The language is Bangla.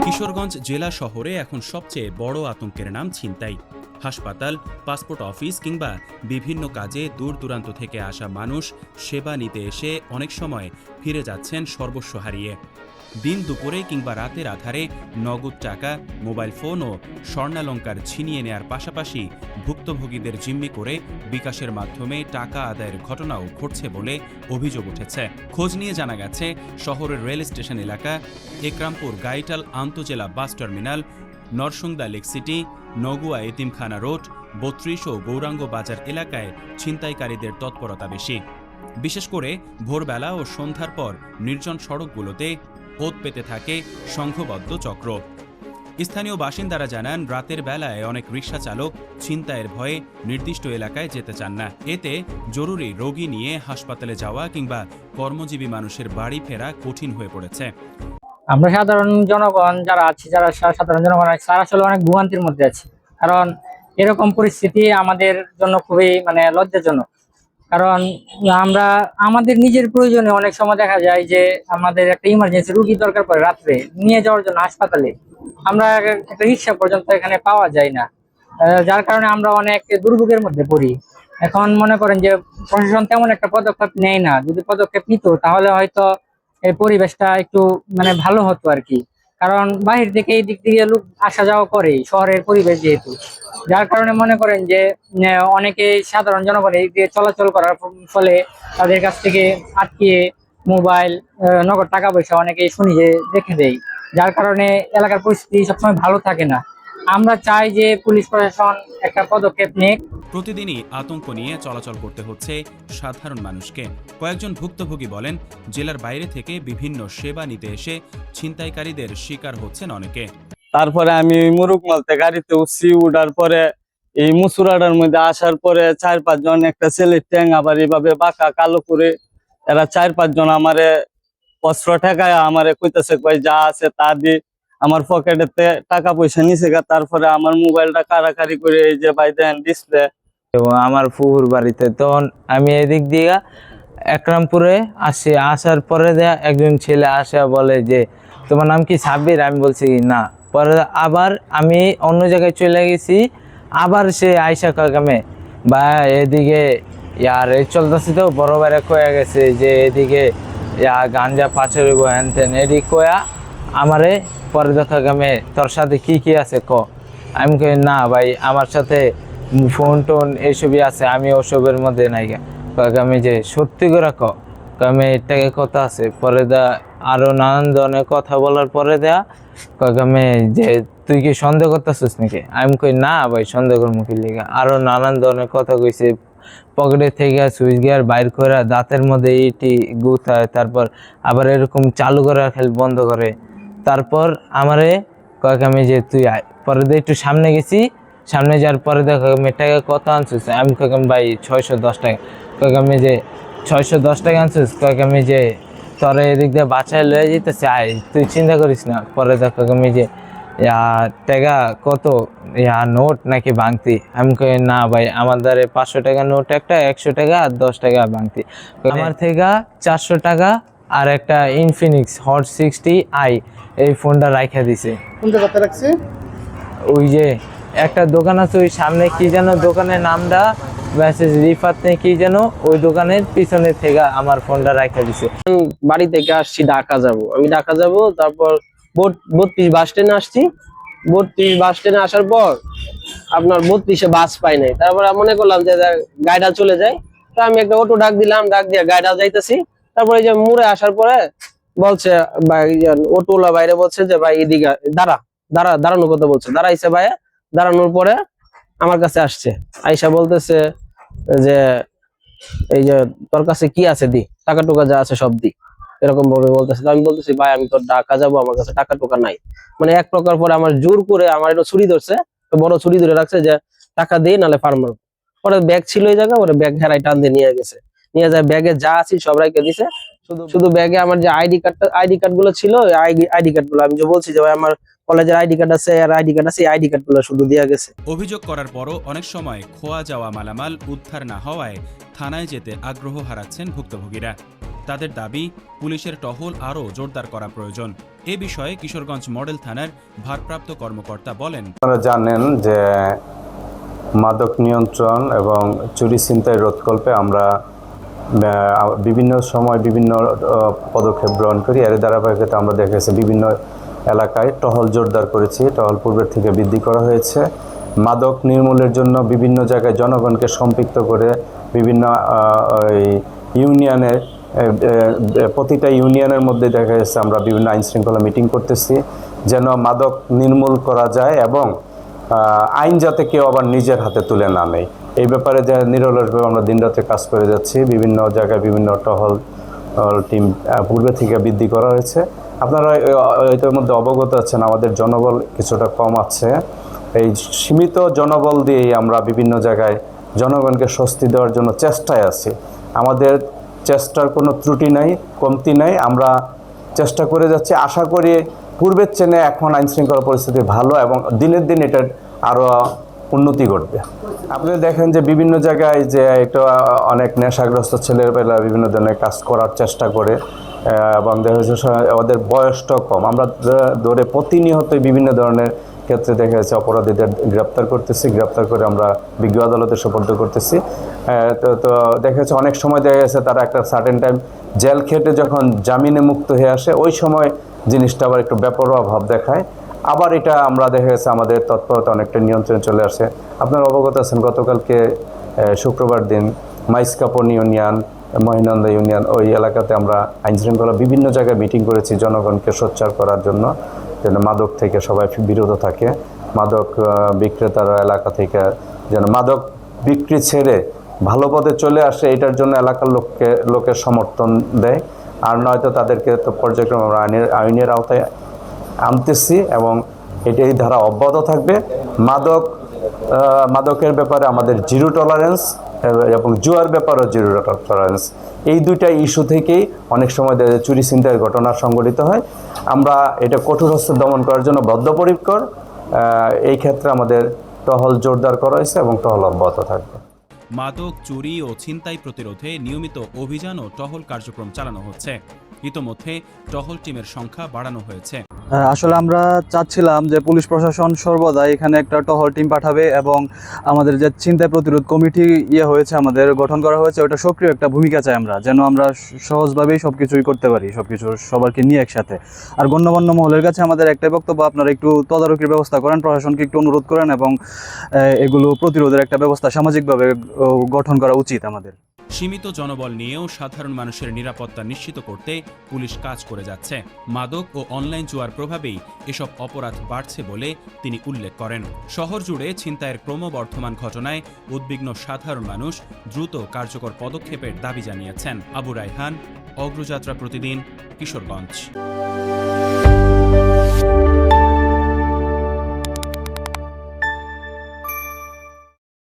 কিশোরগঞ্জ জেলা শহরে এখন সবচেয়ে বড় আতঙ্কের নাম ছিনতাই। হাসপাতাল, পাসপোর্ট অফিস কিংবা বিভিন্ন কাজে দূর দূরান্ত থেকে আসা মানুষ সেবা নিতে এসে অনেক সময় ফিরে যাচ্ছেন সর্বস্ব হারিয়ে। দিন দুপুরে কিংবা রাতের আধারে নগদ টাকা, মোবাইল ফোন ও স্বর্ণালংকার ছিনিয়ে নেয়ার পাশাপাশি ভুক্তভোগীদের জিম্মি করে বিকাশের মাধ্যমে টাকা আদায়ের ঘটনাও ঘটছে বলে অভিযোগ উঠেছে। খোঁজ নিয়ে জানা গেছে, শহরের রেল স্টেশন এলাকা, একরামপুর গাইটাল আন্তজেলা bus terminal, Narsunda lake city, Nagua এতিমখানা রোড, ৩২ ও গৌরাঙ্গ বাজার এলাকায় ছিনতাইকারীদের তৎপরতা বেশি। বিশেষ করে ভোরবেলা ও সন্ধ্যার পর নির্জন সড়কগুলোতে ওত পেতে থাকে সংঘবদ্ধ চক্র। স্থানীয় বাসিন্দারা জানান, রাতের বেলায় অনেক রিকশা চালক ছিনতাইয়ের ভয়ে নির্দিষ্ট এলাকায় যেতে চান না। এতে জরুরি রোগী নিয়ে হাসপাতালে যাওয়া কিংবা কর্মজীবী মানুষের বাড়ি ফেরা কঠিন হয়ে পড়েছে। আমরা সাধারণ জনগণ যারা আছি, সাধারণ জনগণ তারা আসলে অনেক ভোগান্তির মধ্যে আছে। কারণ এরকম পরিস্থিতি আমাদের জন্য খুবই লজ্জাজনক। কারণ আমরা আমাদের নিজের প্রয়োজনে অনেক সময় দেখা যায় যে আমাদের একটা ইমার্জেন্সি রুগী দরকার পড়ে, রাত্রে নিয়ে যাওয়ার জন্য হাসপাতালে আমরা একটা রিক্সা পর্যন্ত এখানে পাওয়া যায় না, যার কারণে আমরা অনেক দুর্ভোগের মধ্যে পড়ি। এখন মনে করেন যে প্রশাসন তেমন একটা পদক্ষেপ নেয় না। যদি পদক্ষেপ নিত তাহলে হয়তো এই পরিবেশটা একটু ভালো হতো আর কি। কারণ বাহির থেকে এই দিক থেকে লোক আসা যাওয়া করে, শহরের পরিবেশ যেহেতু, যার কারণে মনে করেন যে অনেকে সাধারণ জনগণ এই দিয়ে চলাচল করার ফলে তাদের কাছ থেকে আটকিয়ে মোবাইল, নগদ টাকা পয়সা অনেকেই শুনি যে দেখে দেয়, যার কারণে এলাকার পরিস্থিতি সবসময় ভালো থাকে না। আমরা চাই যে পুলিশ প্রশাসন একটা পদক্ষেপ নিক। প্রতিদিনই আতঙ্ক নিয়ে চলাচল করতে হচ্ছে সাধারণ মানুষকে। কয়েকজন ভুক্তভোগী বলেন, জেলার বাইরে থেকে বিভিন্ন সেবা নিতে এসে ছিনতাইকারীদের শিকার হচ্ছেন অনেকে। তারপরে আমি মুরুকমালতে গাড়িতে উঠছি, উঠার পরে এই মুসুরাটার মধ্যে আসার পরে ৪-৫ জন একটা ছেলে ট্যাং আবার এইভাবে বাঁকা কালো করে এরা ৪-৫ জন আমারে অস্ত্র ঠেকায় আমারে কইতেছে, কই যা আছে তা দিয়ে আমার পকেটেতে টাকা পয়সা নিছে। তারপরে আমার মোবাইলটা কারাকারি করে এই যে ভাই দেন ডিসপ্লে। আমার ফুহুর বাড়িতে তখন আমি এদিক দিয়ে একরামপুরে আসি। আসার পরে একজন ছেলে আসে বলে যে তোমার নাম কি সাব্বির? আমি বলছি না। পরে আবার আমি অন্য জায়গায় চলে গেছি, আবার সে আয়সা কাকামে বা এদিকে ইয়ার এই চলতেছি তো বড় বাইরে কয়ে গেছে যে এদিকে গাঞ্জা পাচার হইব হ্যান তেন এদিক কয়া আমারে পরে দেখা গামে তোর সাথে কি কি আছে ক। আমি কই না ভাই, আমার সাথে ফোন টোন এইসবই আছে, আমি ওসবের মধ্যে নাই। আমি যে সত্যি করে আমি এটাকে কথা আছে। পরে আরো নানান ধরনের কথা বলার পরে আমি যে তুই কি সন্দেহ করতেছিস নাকি? আমি কই না ভাই, সন্দেহ করবো কি লিগা। আরো নানান ধরনের কথা কইছে, পকেটে থেকে সুইচ গিয়ার বাইর করে দাঁতের মধ্যে ইটি গুথায়, তারপর আবার এরকম চালু করে খেল বন্ধ করে। তারপর আমারে কয়েক আমি যে তুই আয়। পরে একটু সামনে গেছি, সামনে যাওয়ার পরে দেখো আমি টাকা কত আনছিস? আমি কয়েক ভাই 610 টাকা। কয়েক আমি যে 610 টাকা আনছিস? কয়েক আমি যে তোর এদিক দিয়ে বাঁচায় লয়ে যেতেছে, আয় তুই চিন্তা করিস না। পরে দেখো আমি যে টাকা কত নোট নাকি ভাঙতি? আমি কই না ভাই, আমার দ্বারে 500 টাকা নোট একটা, 100 টাকা আর 10 টাকা ভাঙতি। আমার থেকে 400 টাকা আর একটা ইনফিনিক্স হট 60i এই ফোনটা রাইখা দিছে। কোন জায়গাতে রাখছে? ওই যে একটা দোকান আছে ওই সামনে, কি যেন দোকানের নামটা মেসেজ রিফাত নেই কি যেন, ওই দোকানের পিছনে থেকে আমার ফোনটা রাইখা দিছে। বাড়ি থেকে আসছি ঢাকা যাব, আমি ঢাকা যাব। তারপর ৩২ বাস স্ট্যান্ডে আসছি। ৩২ বাস স্ট্যান্ডে আসার পর আপনার ৩২-এ বাস পাই নাই। তারপর আমি মনে করলাম যে গাড়িটা চলে যায়, তো আমি একটা অটো ডাক দিলাম, ডাক দিয়ে গাড়িটা যাইতেছি। তারপরে এই যে মোড়ে আসার পরে বলছে অটোওয়ালা বাইরে বলছে যে ভাই এদিকে দাঁড়ানোর কথা বলছে। দাঁড়াইছে ভাই, দাঁড়ানোর পরে আমার কাছে আসছে, আইসা বলতেছে যে এই যে তোর কাছে কি আছে দি, টাকা টুকা যা আছে সব দি, এরকম ভাবে বলতেছে। আমি বলতেছি ভাই আমি তো ঢাকা যাবো, আমার কাছে টাকা টুকা নাই। এক প্রকার পরে আমার জোর করে আমার একটা ছুরি ধরছে, বড় ছুরি ধরে রাখছে যে টাকা দিয়ে নাহলে ফার্ম মারবো। পরে ব্যাগ ছিল এই জায়গা, ওরা ব্যাগ হেরাই টান দিয়ে নিয়ে গেছে। নিয়ে যায় ব্যাগে যা আছে সব রাইখে দিছে, শুধু ব্যাগে আমার যে আইডি কার্ড গুলো ছিল, আইডি কার্ড গুলো আমি যে বলছি যে ভাই আমার কলেজের আইডি কার্ড আছে, আর আইডি কার্ড আছে, এই আইডি কার্ড গুলো শুধু দেওয়া গেছে। অভিযোগ করার পরও অনেক সময় খোয়া যাওয়া মালামাল উদ্ধার না হওয়ায় থানায় যেতে আগ্রহ হারাচ্ছেন ভুক্তভোগীরা। তাদের দাবি, পুলিশের টহল আরও জোরদার করা প্রয়োজন। এ বিষয়ে কিশোরগঞ্জ মডেল থানার ভারপ্রাপ্ত কর্মকর্তা বলেন, আপনারা জানেন যে মাদক নিয়ন্ত্রণ এবং চুরি ছিনতাই রোধকল্পে আমরা বিভিন্ন সময় বিভিন্ন পদক্ষেপ গ্রহণ করি। এর ধারাবাহিকতা আমরা দেখেছি বিভিন্ন এলাকায় টহল জোরদার করেছি, টহল পূর্বের থেকে বৃদ্ধি করা হয়েছে। মাদক নির্মূলের জন্য বিভিন্ন জায়গায় জনগণকে সম্পৃক্ত করে বিভিন্ন ইউনিয়নের প্রতিটা ইউনিয়নের মধ্যে দেখা যাচ্ছে আমরা বিভিন্ন আইন শৃঙ্খলা মিটিং করতেছি যেন মাদক নির্মূল করা যায় এবং আইন যাতে কেউ আবার নিজের হাতে তুলে না নেয়। এই ব্যাপারে যে নিরলসভাবে আমরা দিনরাতে কাজ করে যাচ্ছি। বিভিন্ন জায়গায় বিভিন্ন টহল টিম পূর্বে থেকে বৃদ্ধি করা হয়েছে। আপনারা এটার মধ্যে অবগত আছেন আমাদের জনবল কিছুটা কম আছে। এই সীমিত জনবল দিয়েই আমরা বিভিন্ন জায়গায় জনগণকে স্বস্তি দেওয়ার জন্য চেষ্টায় আছি। আমাদের চেষ্টার কোনো ত্রুটি নাই, কমতি নাই। আমরা চেষ্টা করে যাচ্ছি। আশা করি পূর্বের চেয়ে এখন আইনশৃঙ্খলা পরিস্থিতি ভালো এবং দিনের দিন এটার আরও উন্নতি ঘটবে। আপনি দেখেন যে বিভিন্ন জায়গায় যে একটা অনেক নেশাগ্রস্ত ছেলেবেলা বিভিন্ন ধরনের কাজ করার চেষ্টা করে এবং দেখা যাচ্ছে ওদের বয়সটাও কম। আমরা ধরে প্রতিনিয়তই বিভিন্ন ধরনের ক্ষেত্রে দেখা যাচ্ছে অপরাধীদের গ্রেপ্তার করতেছি, গ্রেপ্তার করে আমরা বিজ্ঞ আদালতে সোপর্দ করতেছি। তো দেখা যাচ্ছে অনেক সময় দেখা গেছে তারা একটা সার্টেন টাইম জেল খেটে যখন জামিনে মুক্ত হয়ে আসে ওই সময় জিনিসটা আবার একটু বেপরোয়া ভাব দেখায়। আবার এটা আমরা দেখা গেছে আমাদের তৎপরতা অনেকটা নিয়ন্ত্রণে চলে আসে। আপনারা অবগত আছেন গতকালকে শুক্রবার দিন মাইসকাপন ইউনিয়ন, মহিনন্দা ইউনিয়ন ওই এলাকাতে আমরা আইনশৃঙ্খলা বিভিন্ন জায়গায় মিটিং করেছি জনগণকে সোচ্চার করার জন্য যেন মাদক থেকে সবাই বিরত থাকে, মাদক বিক্রেতারা এলাকা থেকে যেন মাদক বিক্রি ছেড়ে ভালো পথে চলে আসে, এটার জন্য এলাকার লোকের সমর্থন দেয়। আর নয়তো তাদেরকে তো পর্যায়ক্রমে আমরা আইনের আওতায় আনতেছি এবং এই ধারা অব্যাহত থাকবে। মাদকের ব্যাপারে আমাদের জিরো টলারেন্স এবং জুয়ার ব্যাপারেও জিরো টলারেন্স। এই দুইটা ইস্যু থেকেই অনেক সময় চুরি ছিনতাইয়ের ঘটনা সংঘটিত হয়। আমরা এটা কঠোর হস্তে দমন করার জন্য বদ্ধপরিকর। এই ক্ষেত্রে আমাদের টহল জোরদার করা হয়েছে এবং টহল অব্যাহত থাকবে। মাদক, চুরি ও ছিনতাই প্রতিরোধে নিয়মিত অভিযান ও টহল কার্যক্রম চালানো হচ্ছে। ইতোমধ্যে টহল টিমের সংখ্যা বাড়ানো হয়েছে। আসলে আমরা চাচ্ছিলাম যে পুলিশ প্রশাসন সর্বদা এখানে একটা টহল টিম পাঠাবে এবং আমাদের যে ছিনতাই প্রতিরোধ কমিটি হয়েছে, আমাদের গঠন করা হয়েছে, ওটা সক্রিয় একটা ভূমিকা চাই আমরা, যেন আমরা সহজভাবেই সবকিছুই করতে পারি, সবারকে নিয়ে একসাথে। আর গণ্যমান্য মহলের কাছে আমাদের একটাই বক্তব্য, আপনারা একটু তদারকির ব্যবস্থা করেন, প্রশাসনকে একটু অনুরোধ করেন এবং এগুলো প্রতিরোধের একটা ব্যবস্থা সামাজিকভাবে গঠন করা উচিত আমাদের। সীমিত জনবল নিয়েও সাধারণ মানুষের নিরাপত্তা নিশ্চিত করতে পুলিশ কাজ করে যাচ্ছে। মাদক ও অনলাইন জুয়ার প্রভাবেই এসব অপরাধ বাড়ছে বলে তিনি উল্লেখ করেন। শহর জুড়ে ছিনতাইয়ের ক্রমবর্ধমান ঘটনায় উদ্বিগ্ন সাধারণ মানুষ দ্রুত কার্যকর পদক্ষেপের দাবি জানিয়েছেন। আবু রায়হান, অগ্রযাত্রা প্রতিদিন, কিশোরগঞ্জ।